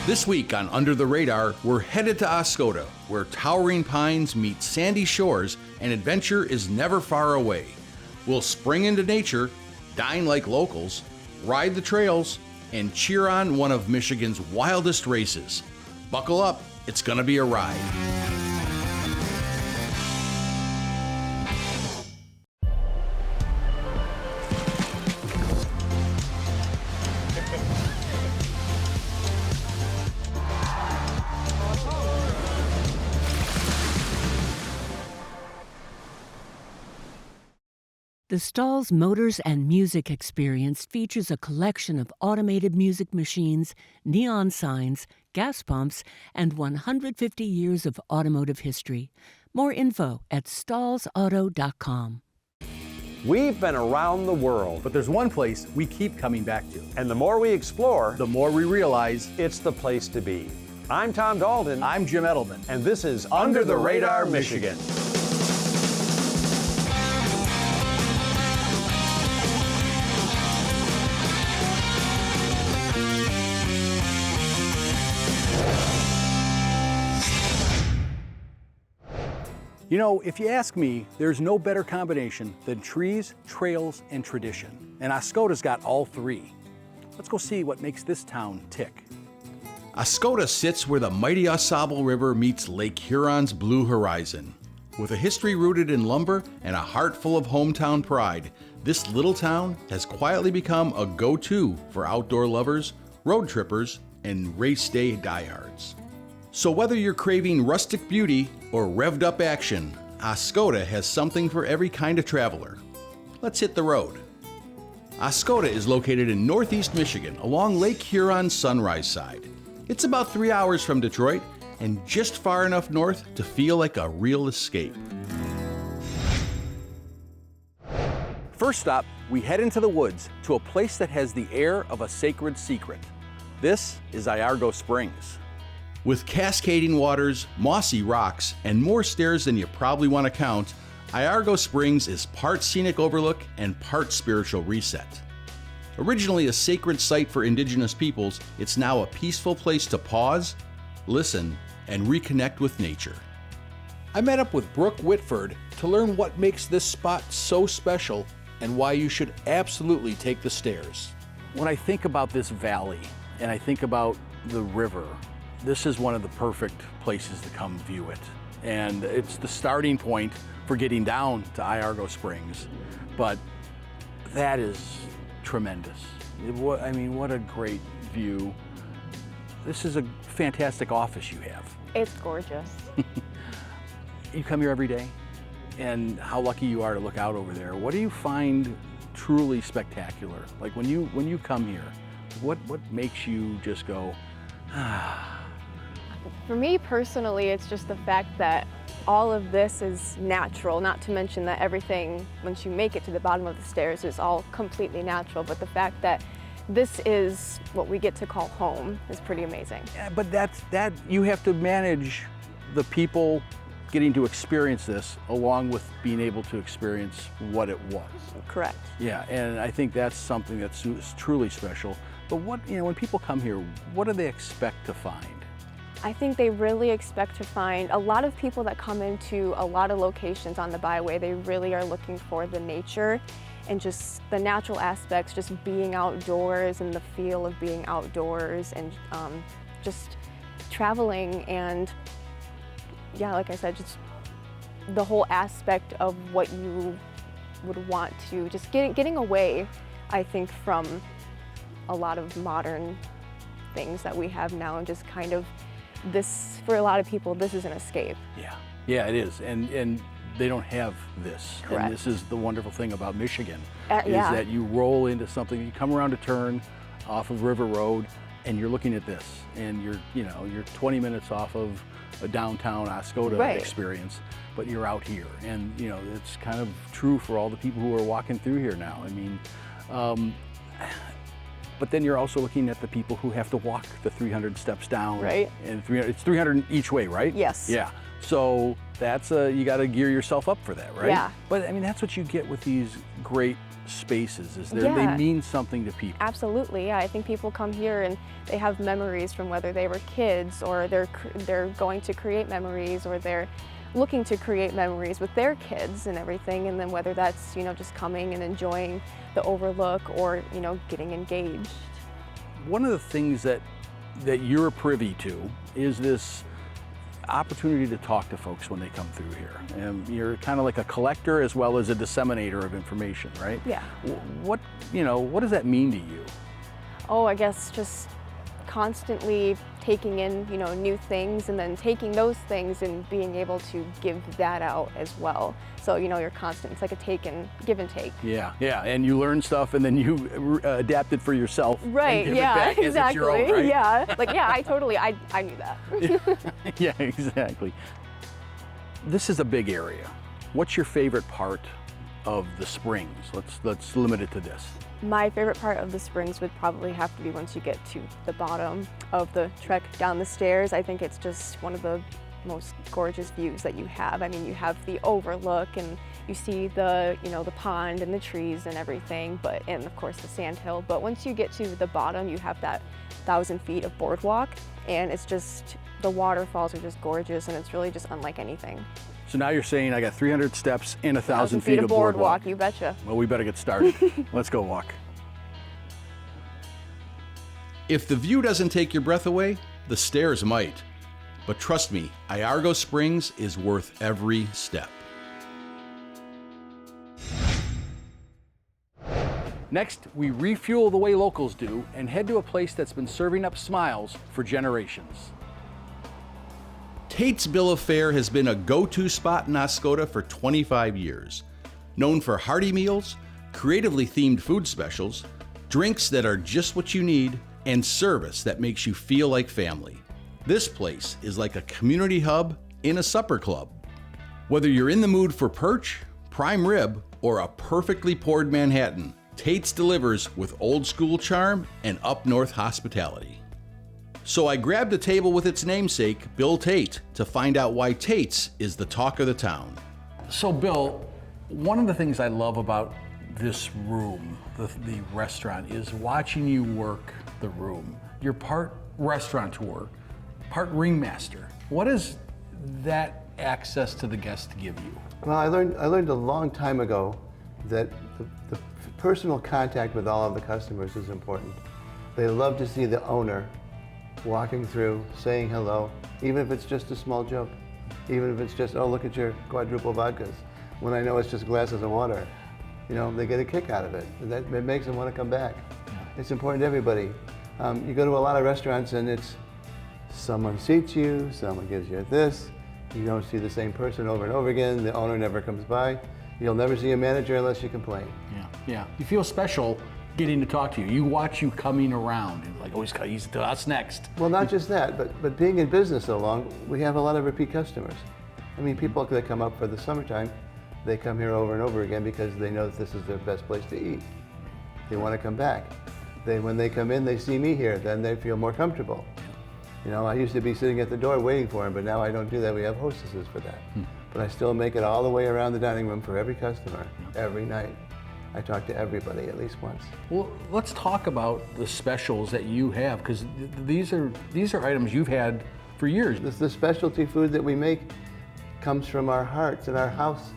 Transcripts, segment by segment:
This week on Under the Radar, we're headed to Oscoda, where towering pines meet sandy shores and adventure is never far away. We'll spring into nature, dine like locals, ride the trails, and cheer on one of Michigan's wildest races. Buckle up, it's gonna be a ride. The Stalls Motors and Music Experience features a collection of automated music machines, neon signs, gas pumps, and 150 years of automotive history. More info at stallsauto.com. We've been around the world, But there's one place we keep coming back to. and the more we explore, The more we realize. it's the place to be. I'm Tom Dalton, I'm Jim Edelman. and this is Under the Radar, Michigan. You know, if you ask me, there's no better combination than trees, trails, and tradition. And Oscoda's got all three. Let's go see what makes this town tick. Oscoda sits where the mighty Au Sable River meets Lake Huron's blue horizon. With a history rooted in lumber and a heart full of hometown pride, this little town has quietly become a go-to for outdoor lovers, road trippers, and race day diehards. So whether you're craving rustic beauty or revved up action, Oscoda has something for every kind of traveler. Let's hit the road. Oscoda is located in northeast Michigan along Lake Huron's Sunrise side. It's about 3 hours from Detroit and just far enough north to feel like a real escape. First stop, we head into the woods to a place that has the air of a sacred secret. This is Iargo Springs. With cascading waters, mossy rocks, and more stairs than you probably want to count, Iargo Springs is part scenic overlook and part spiritual reset. Originally a sacred site for indigenous peoples, it's now a peaceful place to pause, listen, and reconnect with nature. I met up with Brooke Whitford to learn what makes this spot so special and why you should absolutely take the stairs. When I think about this valley and I think about the river, this is one of the perfect places to come view it. And it's the starting point for getting down to Iargo Springs. But that is tremendous. I mean, what a great view. This is a fantastic office you have. It's gorgeous. You come here every day, and how lucky you are to look out over there. What do you find truly spectacular? Like when you come here, what makes you just go, ah? For me personally, it's just the fact that all of this is natural, not to mention that everything, once you make it to the bottom of the stairs, is all completely natural, but the fact that this is what we get to call home is pretty amazing. Yeah, but that you have to manage the people getting to experience this along with being able to experience what it was. Correct. Yeah, and I think that's something that's truly special. But when people come here, what do they expect to find? I think they really expect to find a lot of people that come into a lot of locations on the byway. They really are looking for the nature and just the natural aspects, just being outdoors and the feel of being outdoors and just traveling and, yeah, like I said, just the whole aspect of what you would want to, just getting away, I think, from a lot of modern things that we have now and just kind of this, for a lot of people, this is an escape. Yeah, it is, and they don't have this. Correct. And this is the wonderful thing about Michigan, is yeah. that you roll into something, you come around a turn off of River Road, and you're looking at this, and you're 20 minutes off of a downtown Oscoda Right. experience, but you're out here, and it's kind of true for all the people who are walking through here now. I mean, but then you're also looking at the people who have to walk the 300 steps down. Right. And it's 300 each way, right? Yes. Yeah. So that's you got to gear yourself up for that, right? Yeah. But I mean, that's what you get with these great spaces, is they Yeah. mean something to people. Absolutely, yeah. I think people come here and they have memories from whether they were kids, or they're going to create memories, or they're looking to create memories with their kids and everything. And then whether that's, you know, just coming and enjoying the overlook, or, you know, getting engaged. One of the things that you're privy to is this opportunity to talk to folks when they come through here. And you're kind of like a collector as well as a disseminator of information, right? Yeah. What does that mean to you? Oh, I guess just constantly taking in, you know, new things, and then taking those things and being able to give that out as well. So, you know, you're constant. It's like a give and take. Yeah, and you learn stuff and then you adapt it for yourself. Right, and give yeah, it back exactly. As it's your own, right? Yeah, like, yeah, I knew that. Yeah, exactly. This is a big area. What's your favorite part of the springs? Let's limit it to this. My favorite part of the springs would probably have to be once you get to the bottom of the trek down the stairs. I think it's just one of the most gorgeous views that you have. I mean, you have the overlook and you see the, you know, the pond and the trees and everything, and of course the sand hill. But once you get to the bottom, you have that 1,000 feet of boardwalk, and it's just, the waterfalls are just gorgeous, and it's really just unlike anything. So now you're saying I got 300 steps and 1,000 feet of boardwalk. You betcha. Well, we better get started. Let's go walk. If the view doesn't take your breath away, the stairs might. But trust me, Iargo Springs is worth every step. Next, we refuel the way locals do and head to a place that's been serving up smiles for generations. Tate's Bill of Fare has been a go-to spot in Oscoda for 25 years. Known for hearty meals, creatively themed food specials, drinks that are just what you need, and service that makes you feel like family. This place is like a community hub in a supper club. Whether you're in the mood for perch, prime rib, or a perfectly poured Manhattan, Tate's delivers with old school charm and up north hospitality. So I grabbed a table with its namesake, Bill Tate, to find out why Tate's is the talk of the town. So Bill, one of the things I love about this room, the restaurant, is watching you work the room. You're part restaurateur, part ringmaster. What does that access to the guests give you? Well, I learned a long time ago that the personal contact with all of the customers is important. They love to see the owner walking through, saying hello, even if it's just a small joke, even if it's just, oh, look at your quadruple vodkas, when I know it's just glasses of water. You know, they get a kick out of it. It makes them want to come back. Yeah. It's important to everybody. You go to a lot of restaurants and it's someone seats you, someone gives you this, you don't see the same person over and over again, the owner never comes by. You'll never see a manager unless you complain. Yeah. You feel special getting to talk to you. You watch you coming around and like, oh, he's to us next. Well, not just that, but being in business so long, we have a lot of repeat customers. I mean, people that come up for the summertime, they come here over and over again because they know that this is their best place to eat. They want to come back. When they come in, they see me here, then they feel more comfortable. You know, I used to be sitting at the door waiting for them, but now I don't do that. We have hostesses for that. But I still make it all the way around the dining room for every customer, every night. I talk to everybody at least once. Well, let's talk about the specials that you have, because these are items you've had for years. The specialty food that we make comes from our hearts and our house.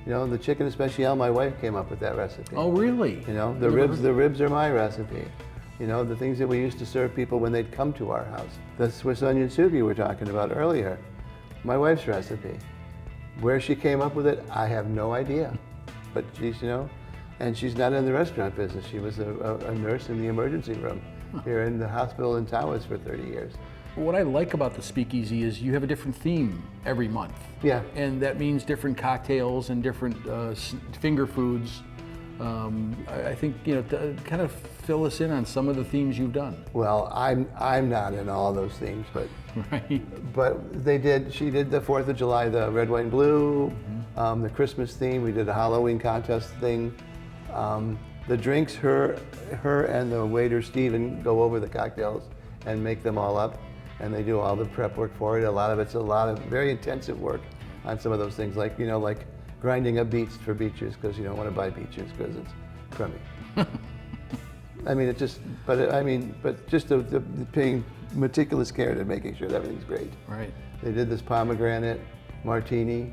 You know, the chicken especial, my wife came up with that recipe. Oh, really? You know, the ribs are my recipe. You know, the things that we used to serve people when they'd come to our house. The Swiss onion soup you were talking about earlier, my wife's recipe. Where she came up with it, I have no idea. But she's, you know, and she's not in the restaurant business. She was a nurse in the emergency room here in the hospital in Tawas for 30 years. What I like about the Speakeasy is you have a different theme every month. Yeah. And that means different cocktails and different finger foods. I think, you know, to kind of fill us in on some of the themes you've done. Well, I'm not in all those themes, but right. But she did the 4th of July, the red, white, and blue, the Christmas theme. We did a Halloween contest thing. The drinks, her and the waiter Steven go over the cocktails and make them all up. and they do all the prep work for it. A lot of it's a lot of very intensive work on some of those things, like, you know, like grinding up beets for beeches, because you don't want to buy beeches because it's crummy. I mean, but just the paying meticulous care to making sure that everything's great. Right. They did this pomegranate martini,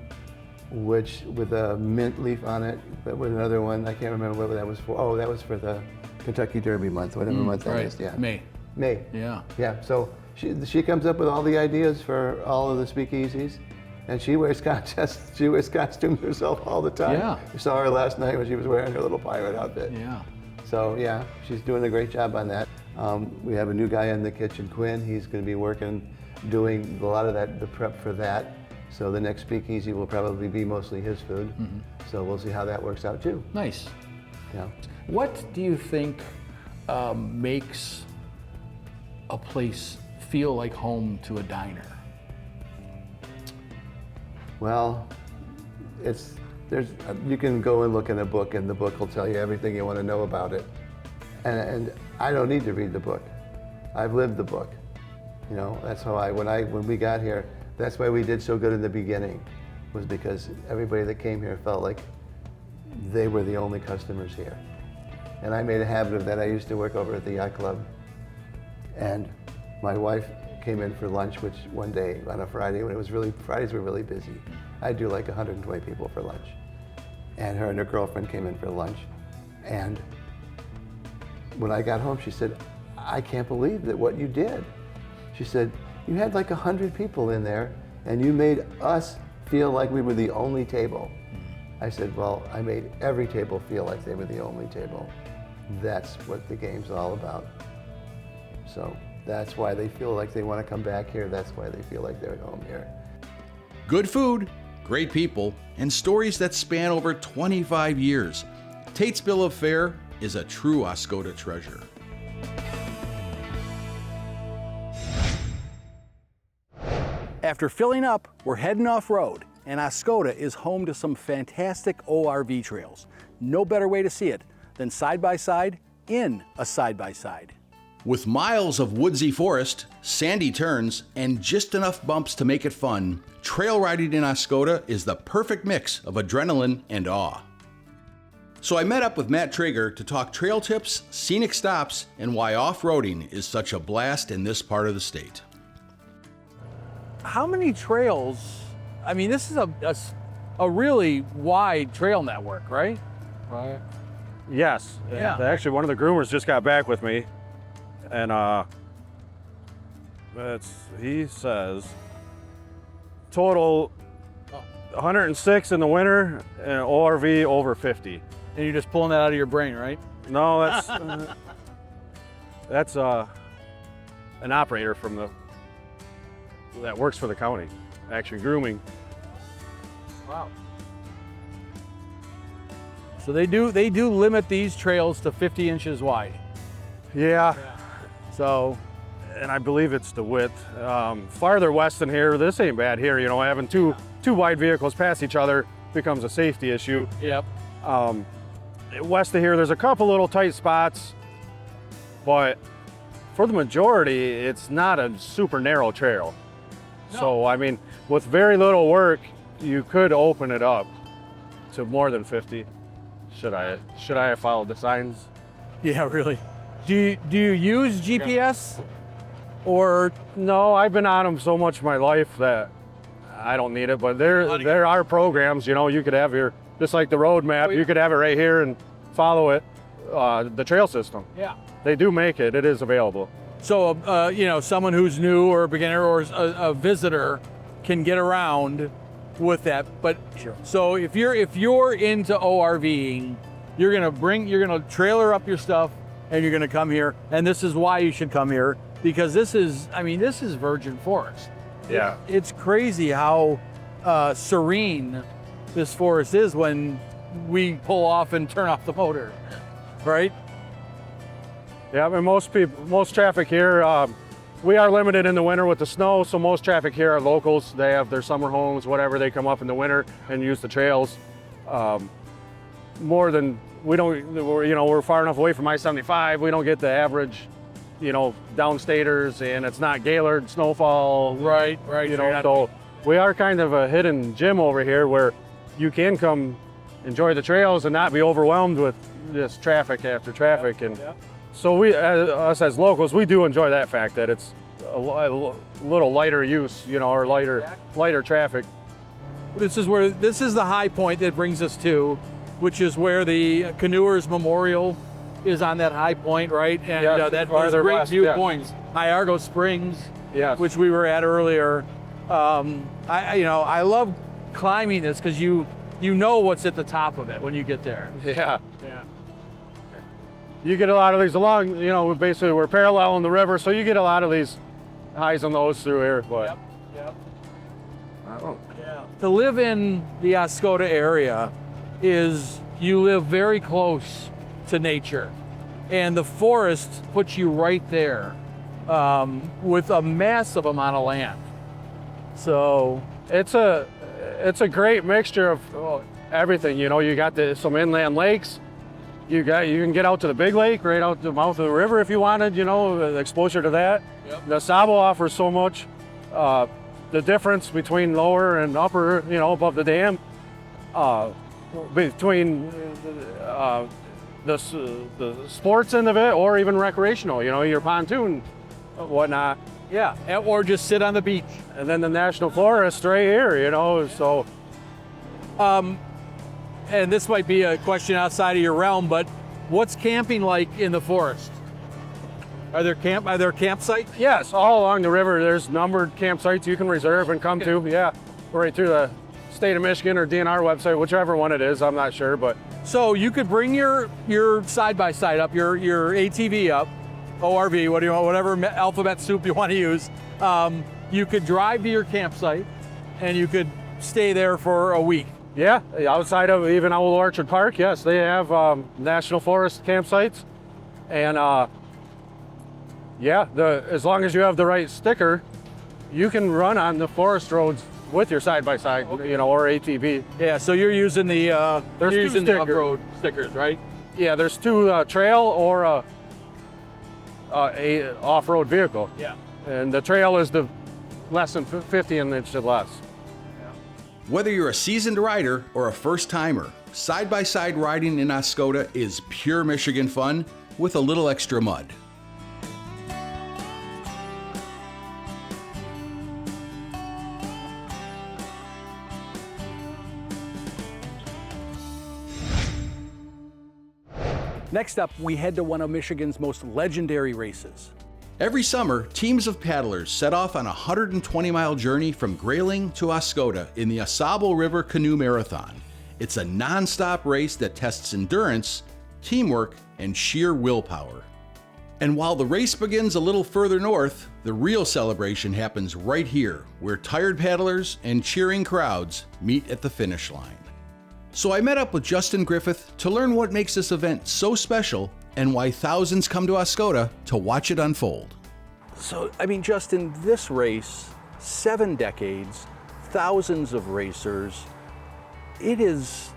which with a mint leaf on it, but with another one, I can't remember what that was for. Oh, that was for the Kentucky Derby month, whatever month that is. Yeah. May. Yeah. Yeah. So she comes up with all the ideas for all of the speakeasies, and she wears contests. She wears costumes herself all the time. Yeah. You saw her last night when she was wearing her little pirate outfit. Yeah. So yeah, she's doing a great job on that. We have a new guy in the kitchen, Quinn. He's going to be doing a lot of that, the prep for that. So the next speakeasy will probably be mostly his food. Mm-hmm. So we'll see how that works out too. Nice. Yeah. What do you think makes a place feel like home to a diner? Well, you can go and look in a book, and the book will tell you everything you want to know about it. And I don't need to read the book. I've lived the book. You know, that's how when we got here, that's why we did so good in the beginning, was because everybody that came here felt like they were the only customers here. And I made a habit of that. I used to work over at the yacht club, and my wife came in for lunch, which one day on a Friday, Fridays were really busy. I'd do like 120 people for lunch. And her girlfriend came in for lunch. And when I got home, she said, I can't believe that what you did. She said, you had like 100 people in there, and you made us feel like we were the only table. I said, well, I made every table feel like they were the only table. That's what the game's all about. So that's why they feel like they want to come back here. That's why they feel like they're at home here. Good food, great people, and stories that span over 25 years. Tate's Bill of Fare is a true Oscoda treasure. After filling up, we're heading off-road, and Oscoda is home to some fantastic ORV trails. No better way to see it than side-by-side in a side-by-side. With miles of woodsy forest, sandy turns, and just enough bumps to make it fun, trail riding in Oscoda is the perfect mix of adrenaline and awe. So I met up with Matt Traeger to talk trail tips, scenic stops, and why off-roading is such a blast in this part of the state. How many trails? I mean, this is a really wide trail network, right? Right. Yes. Yeah. Actually, one of the groomers just got back with me, and he says total 106 in the winter and ORV over 50. And you're just pulling that out of your brain, right? No, that's an operator that works for the county, actually grooming. Wow. So they do limit these trails to 50 inches wide. Yeah. So, and I believe it's the width. Farther west than here, this ain't bad here. You know, having two wide vehicles pass each other becomes a safety issue. yep. West of here, there's a couple little tight spots, but for the majority, it's not a super narrow trail. No. So, I mean, with very little work, you could open it up to more than 50. Should I have followed the signs? Yeah, really. Do you use GPS? Or No, I've been on them so much in my life that I don't need it, but there are programs, you know, you could have just like the road map, you could have it right here and follow it, the trail system. yeah. They do make it, it is available. So, you know, someone who's new or a beginner or a visitor can get around with that. But so if you're into ORVing, you're gonna trailer up your stuff and you're gonna come here. And this is why you should come here, because this is virgin forest. Yeah. It's crazy how serene this forest is when we pull off and turn off the motor, right? Yeah, I mean, most traffic here, we are limited in the winter with the snow, so most traffic here are locals. They have their summer homes, whatever, they come up in the winter and use the trails. We're far enough away from I-75, we don't get the average you know, downstaters, and it's not Gaylord snowfall. Right. You know, so we are kind of a hidden gem over here where you can come enjoy the trails and not be overwhelmed with this traffic after traffic. And so we, us as locals, we do enjoy that fact that it's a little lighter use, you know, or lighter traffic. This is the high point that brings us to, which is where the Canoers Memorial is on that high point, right? And that those great viewpoints, Iargo Springs, which we were at earlier. I love climbing this because you know what's at the top of it when you get there. Yeah. You get a lot of these along, you know, basically we're paralleling the river, so you get a lot of these highs and lows through here. But to live in the Oscoda area is you live very close to nature, and the forest puts you right there with a massive amount of land. So it's a great mixture of everything. You know, you got some inland lakes. You can get out to the big lake, right out the mouth of the river if you wanted. You know, the exposure to that. The Sabo offers so much. The difference between lower and upper, you know, above the dam, between the sports end of it or even recreational, you know, your pontoon, whatnot. Yeah, or just sit on the beach. And then the national forest right here, you know, so. And this might be a question outside of your realm, but what's camping like in the forest? Are there campsites? Yes, all along the river, there's numbered campsites you can reserve and come to. Yeah, right through the state of Michigan or DNR website, whichever one it is, I'm not sure, but. So you could bring your side-by-side up, your ATV up, ORV, whatever alphabet soup you want to use. You could drive to your campsite and you could stay there for a week. Yeah, outside of even Old Orchard Park, yes, they have national forest campsites. And as long as you have the right sticker, you can run on the forest roads with your side-by-side, you know, or ATV. Yeah, so you're using the off-road stickers, right? Yeah, there's two trail or a off-road vehicle. Yeah. And the trail is the less than 50 inches less. Whether you're a seasoned rider or a first-timer, side-by-side riding in Oscoda is pure Michigan fun with a little extra mud. Next up, we head to one of Michigan's most legendary races. Every summer, teams of paddlers set off on a 120-mile journey from Grayling to Oscoda in the Osable River Canoe Marathon. It's a non-stop race that tests endurance, teamwork, and sheer willpower. And while the race begins a little further north, the real celebration happens right here, where tired paddlers and cheering crowds meet at the finish line. So I met up with Justin Griffith to learn what makes this event so special and why thousands come to Oscoda to watch it unfold. So, I mean, Justin, this race, 7 decades, thousands of racers, it is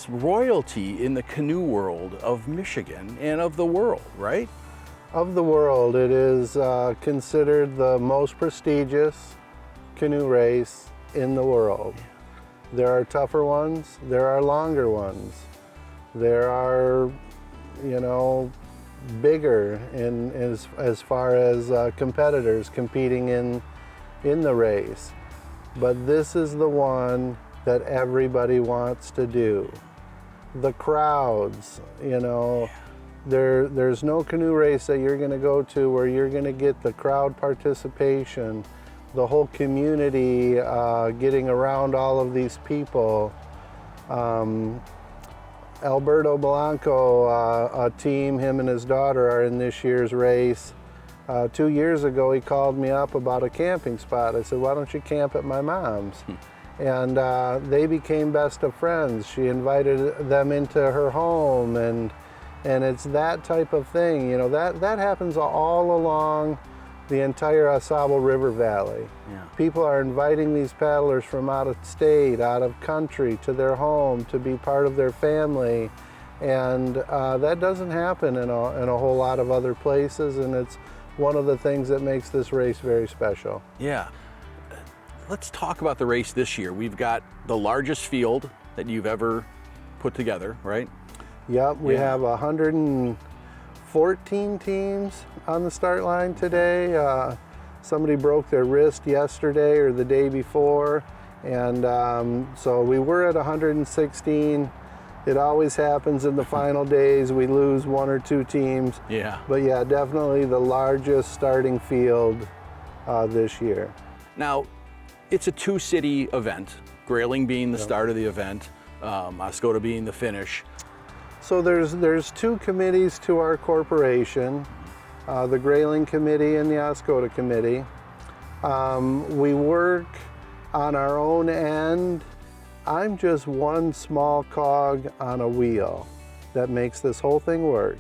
royalty in the canoe world of Michigan and of the world, right? Of the world, it is considered the most prestigious canoe race in the world. There are tougher ones, there are longer ones, there are, you know, bigger in as far as competitors competing in the race. But this is the one that everybody wants to do. The crowds, you know, there's no canoe race that you're going to go to where you're going to get the crowd participation, the whole community getting around all of these people. Alberto Blanco, a team, him and his daughter are in this year's race. 2 years ago, he called me up about a camping spot. I said, why don't you camp at my mom's? And they became best of friends. She invited them into her home, and it's that type of thing. You know, that happens all along the entire Osable River Valley. Yeah. People are inviting these paddlers from out of state, out of country, to their home to be part of their family. And that doesn't happen in a whole lot of other places, and it's one of the things that makes this race very special. Yeah. Let's talk about the race this year. We've got the largest field that you've ever put together, right? Yep, we have 114 teams on the start line today. Somebody broke their wrist yesterday or the day before, and so we were at 116. It always happens in the final days. We lose one or two teams. Yeah. But yeah, definitely the largest starting field this year. Now, it's a two-city event, Grayling being the start of the event, Oscoda being the finish. So there's two committees to our corporation, the Grayling Committee and the Oscoda Committee. We work on our own end. I'm just one small cog on a wheel that makes this whole thing work.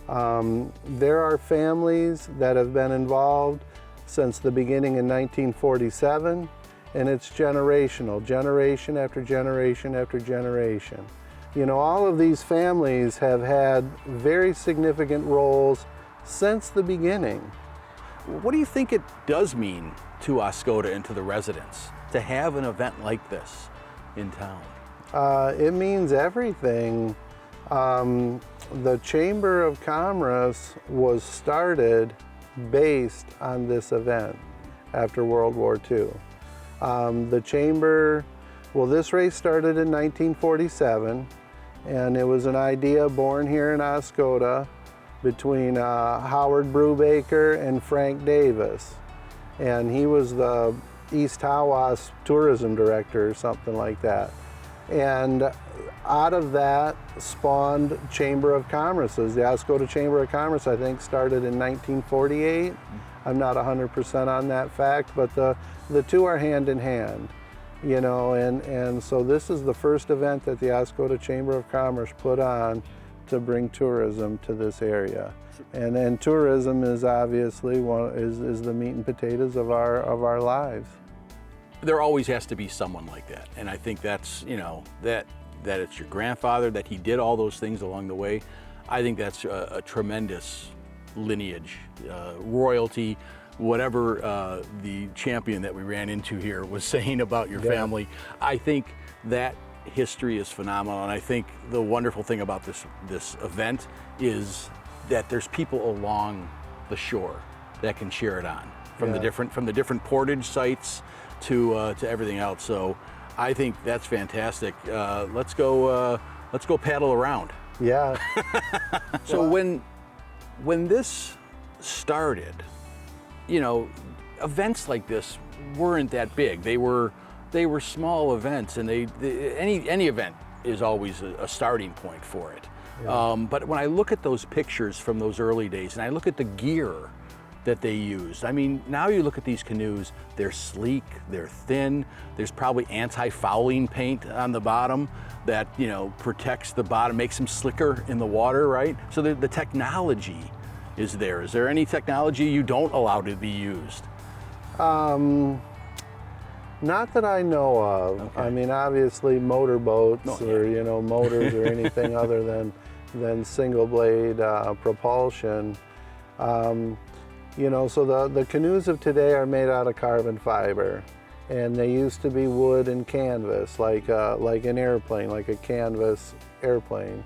There are families that have been involved since the beginning in 1947, and it's generational, generation after generation after generation. You know, all of these families have had very significant roles since the beginning. What do you think it does mean to Oscoda and to the residents to have an event like this in town? It means everything. The Chamber of Commerce was started based on this event after World War II. The Chamber, well, this race started in 1947, and it was an idea born here in Oscoda between Howard Brubaker and Frank Davis. And he was the East Hawass tourism director or something like that. And out of that spawned Chamber of Commerce's. The Oscoda Chamber of Commerce, I think, started in 1948. I'm not 100% on that fact, but the two are hand in hand, you know, and so this is the first event that the Oscoda Chamber of Commerce put on to bring tourism to this area. And tourism is obviously is the meat and potatoes of our lives. There always has to be someone like that, and I think that's, you know, that it's your grandfather, that he did all those things along the way. I think that's a tremendous lineage, royalty, whatever the champion that we ran into here was saying about your family. I think that history is phenomenal, and I think the wonderful thing about this event is that there's people along the shore that can cheer it on from the different portage sites to everything else. So I think that's fantastic. Let's go paddle around. Yeah. So when this started, you know, events like this weren't that big. They were small events, and any event is always a starting point for it. Yeah. But when I look at those pictures from those early days, and I look at the gear that they used, I mean, now you look at these canoes, they're sleek, they're thin, there's probably anti-fouling paint on the bottom that, you know, protects the bottom, makes them slicker in the water, right? So the technology is there. Is there any technology you don't allow to be used? Not that I know of. Okay. I mean, obviously motorboats or, you know, motors or anything other than single blade propulsion. You know, so the canoes of today are made out of carbon fiber, and they used to be wood and canvas, like an airplane, like a canvas airplane.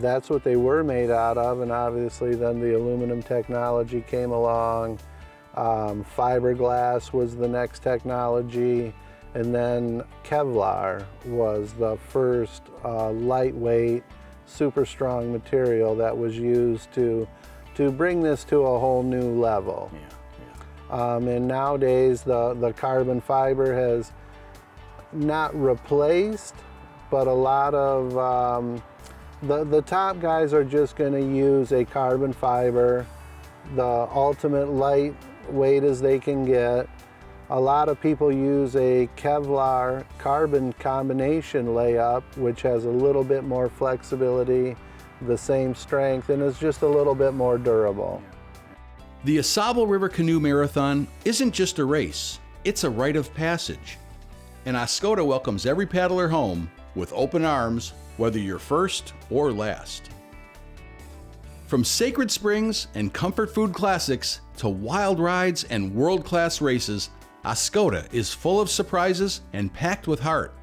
That's what they were made out of, and obviously then the aluminum technology came along. Fiberglass was the next technology, and then Kevlar was the first lightweight, super strong material that was used to bring this to a whole new level. And nowadays the carbon fiber has not replaced, but a lot of the top guys are just going to use a carbon fiber, the ultimate lightweight as they can get. A lot of people use a Kevlar carbon combination layup, which has a little bit more flexibility, the same strength, and is just a little bit more durable. The AuSable River Canoe Marathon isn't just a race, it's a rite of passage. And Oscoda welcomes every paddler home with open arms, whether you're first or last. From sacred springs and comfort food classics to wild rides and world-class races, Oscoda is full of surprises and packed with heart.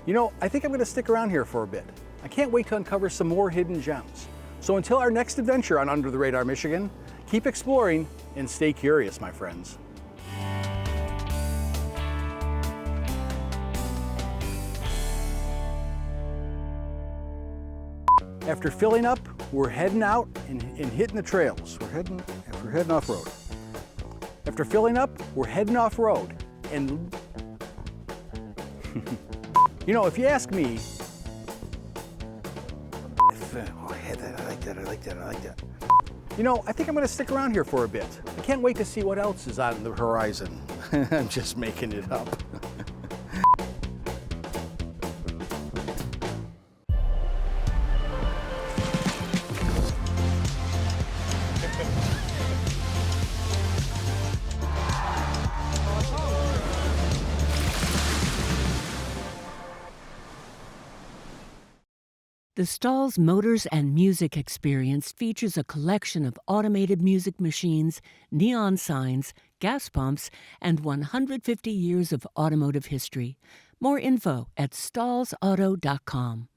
You know, I think I'm going to stick around here for a bit. I can't wait to uncover some more hidden gems. So until our next adventure on Under the Radar Michigan, keep exploring and stay curious, my friends. After filling up, we're heading out and hitting the trails. We're heading off-road. After filling up, we're heading off-road. And, you know, if you ask me, I like that. You know, I think I'm going to stick around here for a bit. I can't wait to see what else is on the horizon. I'm just making it up. The Stall's Motors and Music experience features a collection of automated music machines, neon signs, gas pumps, and 150 years of automotive history. More info at stallsauto.com.